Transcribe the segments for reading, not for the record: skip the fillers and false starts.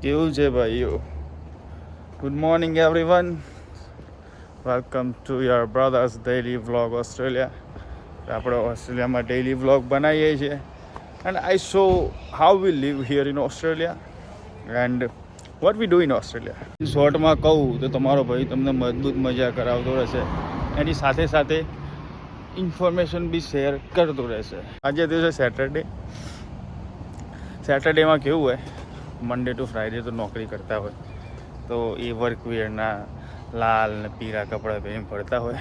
કેવું છે ભાઈઓ? Good morning everyone, welcome to your brothers daily vlog Australia. આપણે ઓસ્ટ્રેલિયામાં ડેઇલી વ્લોગ બનાવીએ છીએ and I show how we live here in Australia and what we do in Australia. શોર્ટમાં કહું તો તમારો ભાઈ તમને મજબૂત મજા કરાવતો રહેશે, એની સાથે સાથે ઇન્ફોર્મેશન બી શેર કરતો રહેશે. આજે દિવસે સેટરડેમાં કેવું હોય, મંડે ટુ ફ્રાઈડે તો નોકરી કરતા હોય તો એ વર્કવેરના લાલ ને પીળા કપડાં પહેરીને ફરતા હોય.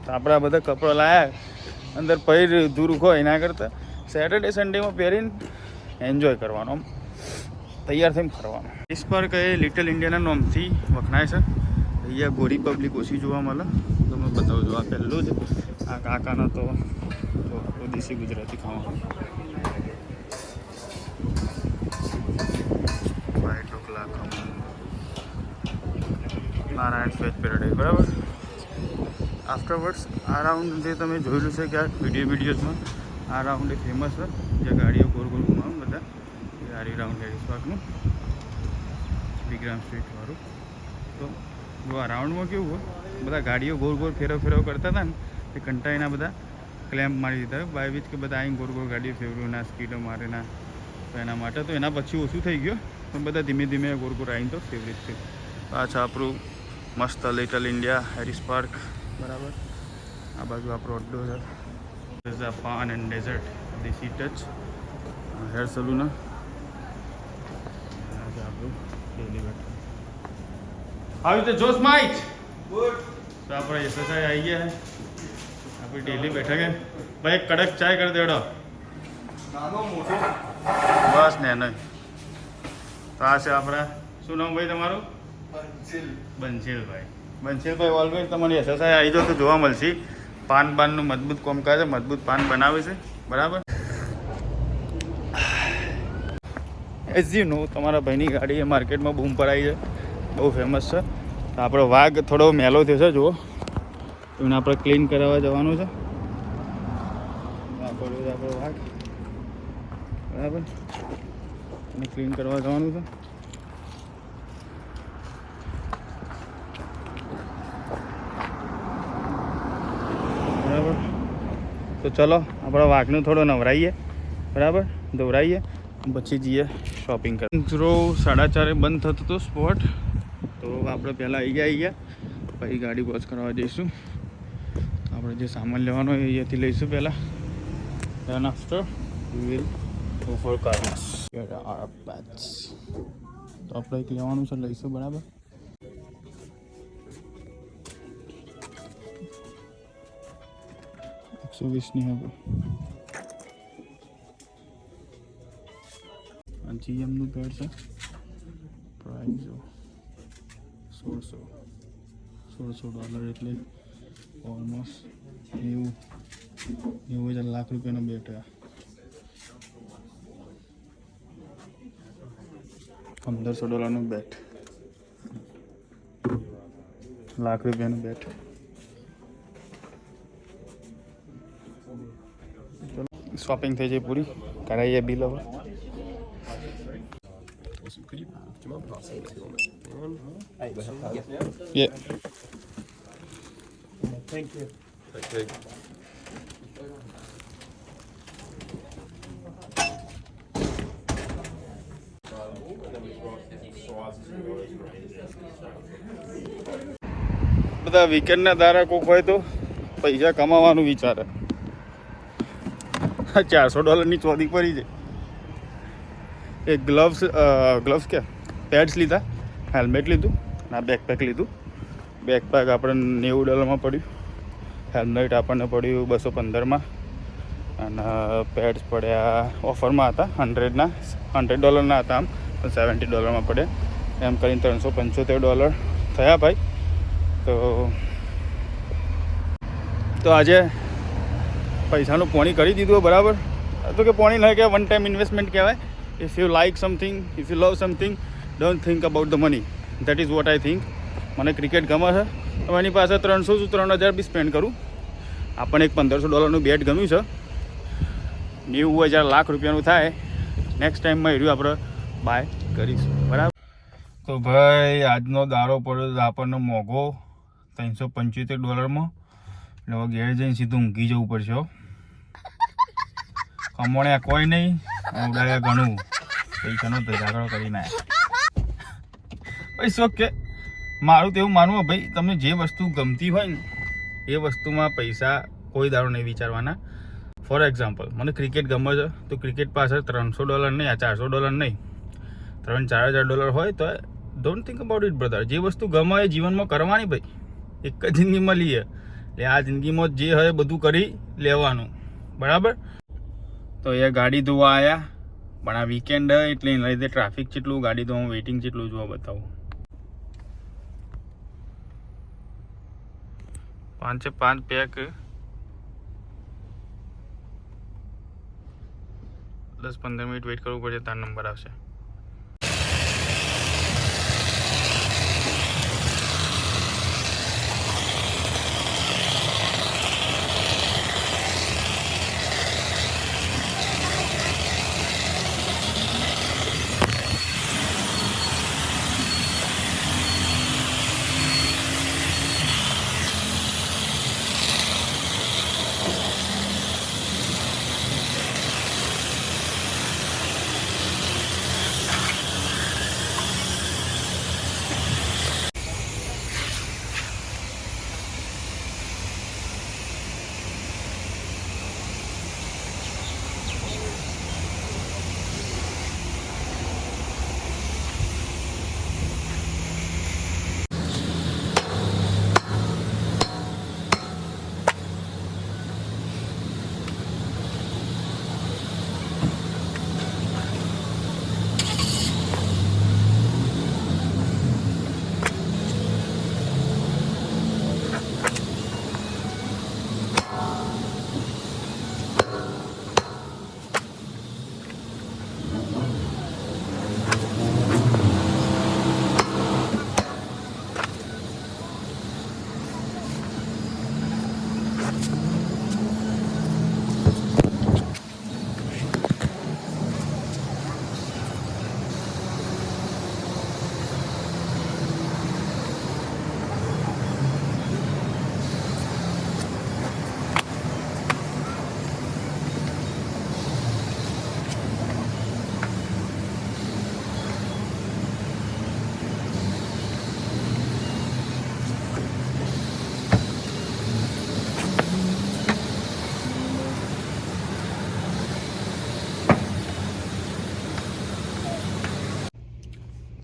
તો આપણા બધા કપડાં લાયા અંદર પહેર દૂર હોય એના કરતાં સેટરડે સન્ડેમાં પહેરીને એન્જોય કરવાનો, આમ તૈયાર થઈને ફરવાનો. ઇસ પર કે લિટલ ઇન્ડિયાના નામથી વખણાય છે. અહીંયા ગોરી પબ્લિક ઓછી જોવા મળે. તમે બતાવજો, આ પહેલું જ આ કાકાનો તો દેશી ગુજરાતી ખાવાનું. નારાયણ વેજ પેરાડાઈઝ, બરાબર. આફ્ટરવર્ડ્સ આ રાઉન્ડ જે તમે જોયેલું છે કે આ વિડીયોઝમાં આ રાઉન્ડ એ ફેમસ છે, જે ગાડીઓ ગોળ ગોળ ઘુમાવે બધા. એ આરી રાઉન્ડ હેરિસ પાર્કનું વિગ્રામ સ્ટ્રીટવાળું. તો જો આ રાઉન્ડમાં કેવું હોય, બધા ગાડીઓ ગોળ ગોળ ફેરવ કરતા હતા ને, તે કંટાળીના બધા ક્લેમ્પ મારી દીધા બાય વીજ કે બધા અહીં ગોળ ગોળ ગાડીઓ ફેરવ્યું ના, સ્પીડો મારે ના. તો એના માટે તો એના પછી ઓછું થઈ ગયું, પણ બધા ધીમે ધીમે ગોળ ગોળ આવીને તો ફેવરેટ છે. પાછા આપણું મસ્ત લિટલ ઇન્ડિયા હેરિસ પાર્ક, બરાબર. આ બાજુ આપણો અડ્ડો છે, પાન એન્ડ ડેઝર્ટ દેશી ટચ હેર સલૂન. આપણું ડેલી બેઠક આવી રીતે જોશ માઇટ ગુડ. તો આપણે એસએસઆઈ આવી ગયા છે, આપણી ડેલી બેઠક. ભાઈ કડક ચાય કરી દેડો, નાનો મોટો બસ ને નહીં. તો આ છે આપણા, શું નામ ભાઈ તમારું? બંસીલભાઈ ઓલવેઝ તમારી એસએસઆઈ આવી જાઓ તો જોવા મળશે. પાનનું મજબૂત કામકાજ છે, મજબૂત પાન બનાવે છે, બરાબર. એઝ યુ નો, તમારા ભાઈની ગાડી એ માર્કેટમાં બૂમ પર આવી છે, બહુ ફેમસ છે. તો આપણો વાઘ થોડો મેલો થયો છે, જુઓ. એને આપણે ક્લીન કરાવવા જવાનું છે. આપણો વાઘ, બરાબર, એને ક્લીન કરવા જવાનું છે. તો ચલો આપણા વાઘનું થોડો નવરાઈએ, બરાબર, દોરાઈએ, પછી જઈએ શોપિંગ કરવા. મિત્રો 4:30 બંધ થતું હતું સ્પોટ, તો આપણે પહેલાં આવી ગયા, પછી ગાડી વોશ કરવા જઈશું. આપણે જે સામાન લેવાનો હોય અહીંયાથી લઈશું પહેલાં. Than after we will go for cars. તો આપણે એક લેવાનું છે, લઈશું, બરાબર. ની હવે જીએમનું પેડ છે, પ્રાઇસ $1600 એટલે ઓલમોસ્ટ 90,000 લાખ રૂપિયાનો બેટ. $1,500નું બેટ, લાખ રૂપિયાનું બેટ. શોપિંગ થઈ જાય પૂરી, કરાવીએ બિલ હવે. બધા વીકેન્ડના દારા કોક હોય તો પૈસા કમાવાનું વિચારે. $400ની ચોદી પડી છે. એક ગ્લવ્સ કે પેડ્સ લીધા, હેલ્મેટ લીધું, ના બેકપેક લીધું. બેકપેક આપણે $90 પડ્યું, હેલ્મેટ આપણને પડ્યું $215, અને પેડ્સ પડ્યા ઓફરમાં હતા $100 હતા, આમ પણ $70 પડ્યા. એમ કરીને $375 થયા ભાઈ. તો આજે પૈસાનું પોણી કરી દીધું, બરાબર. તો કે પોણી નહીં કહેવાય, વન ટાઈમ ઇન્વેસ્ટમેન્ટ કહેવાય. If you like something, if you love something, don't think about the money. That is what I think. મને ક્રિકેટ ગમે છે, તો એની પાસે 300 બી સ્પેન્ડ કરું. આપણને એક $1,500નું બેટ ગમ્યું છે, 90,000 લાખ રૂપિયાનું થાય. નેક્સ્ટ ટાઈમમાં એર્યું આપણે બાય કરીશું, બરાબર. તો ભાઈ આજનો દારો પડ્યો તો આપણને મોંઘો $375 એટલે હવે ઘેર જઈને સીધું ઊંઘી જવું પડશે. કમોણ્યા કોઈ નહીં, ઉડાયા ઘણું, પૈસાનો ધજાગરો કરી નાખ્યા. ભાઈ શોખ કે મારું તો એવું માનવું ભાઈ, તમને જે વસ્તુ ગમતી હોય ને એ વસ્તુમાં પૈસા કોઈ દારો નહીં વિચારવાના. ફોર એક્ઝામ્પલ, મને ક્રિકેટ ગમે છે તો ક્રિકેટ પાછળ $300 નહીં, $400 નહીં, $3,000-4,000 હોય તો don't think about it brother. જે વસ્તુ ગમે એ જીવનમાં કરવાની ભાઈ, એક જ જિંદગીમાં લઈએ એટલે આ જિંદગીમાં જે હોય બધું કરી લેવાનું, બરાબર. તો એ ગાડી ધોવા આવ્યા, પણ આ વીકેન્ડ એટલે એના લીધે ટ્રાફિક જેટલું, ગાડી ધોવા વેઇટિંગ જેટલું જોવા બતાવું. 5 પેક 10-15 મિનિટ વેઇટ કરવું પડશે, તાર નંબર આવશે.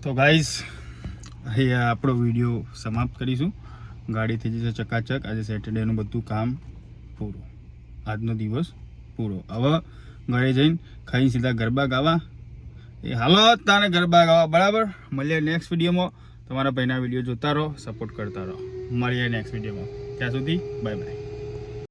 તો ગાઈઝ અહીંયા આપણો વિડીયો સમાપ્ત કરીશું. ગાડી થઈ જશે ચકાચક. આજે સેટરડેનું બધું કામ પૂરું, આજનો દિવસ પૂરો. હવે ઘરે જઈને ખાઈને સીધા ગરબા ગાવા. એ હાલો તાને ગરબા ગાવા, બરાબર. મળીએ નેક્સ્ટ વિડીયોમાં. તમારા ભાઈના વિડીયો જોતા રહો, સપોર્ટ કરતા રહો. મળીએ નેક્સ્ટ વિડીયોમાં. ત્યાં સુધી બાય બાય.